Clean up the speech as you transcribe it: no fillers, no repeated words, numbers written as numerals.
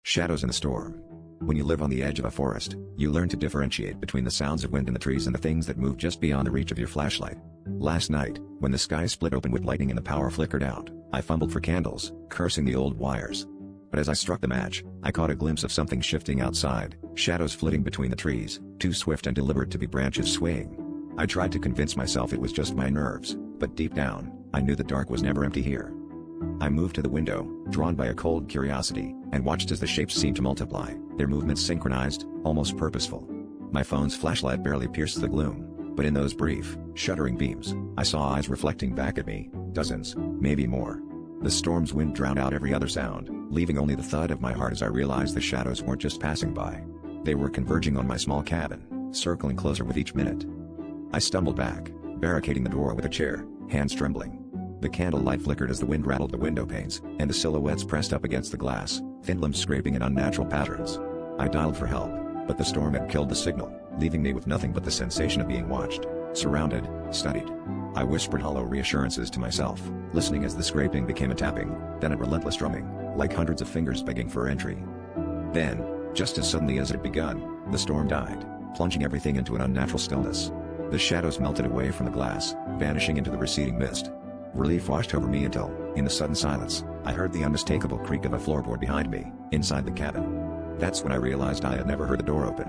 Shadows in the storm. When you live on the edge of a forest, you learn to differentiate between the sounds of wind in the trees and the things that move just beyond the reach of your flashlight. Last night, when the sky split open with lightning and the power flickered out, I fumbled for candles, cursing the old wires. But as I struck the match, I caught a glimpse of something shifting outside, shadows flitting between the trees, too swift and deliberate to be branches swaying. I tried to convince myself it was just my nerves, but deep down, I knew the dark was never empty here. I moved to the window, drawn by a cold curiosity, and watched as the shapes seemed to multiply, their movements synchronized, almost purposeful. My phone's flashlight barely pierced the gloom, but in those brief, shuddering beams, I saw eyes reflecting back at me, dozens, maybe more. The storm's wind drowned out every other sound, leaving only the thud of my heart as I realized the shadows weren't just passing by. They were converging on my small cabin, circling closer with each minute. I stumbled back, barricading the door with a chair, hands trembling. The candlelight flickered as the wind rattled the window panes, and the silhouettes pressed up against the glass, thin limbs scraping in unnatural patterns. I dialed for help, but the storm had killed the signal, leaving me with nothing but the sensation of being watched, surrounded, studied. I whispered hollow reassurances to myself, listening as the scraping became a tapping, then a relentless drumming, like hundreds of fingers begging for entry. Then, just as suddenly as it had begun, the storm died, plunging everything into an unnatural stillness. The shadows melted away from the glass, vanishing into the receding mist. Relief washed over me until, in the sudden silence, I heard the unmistakable creak of a floorboard behind me, inside the cabin. That's when I realized I had never heard the door open.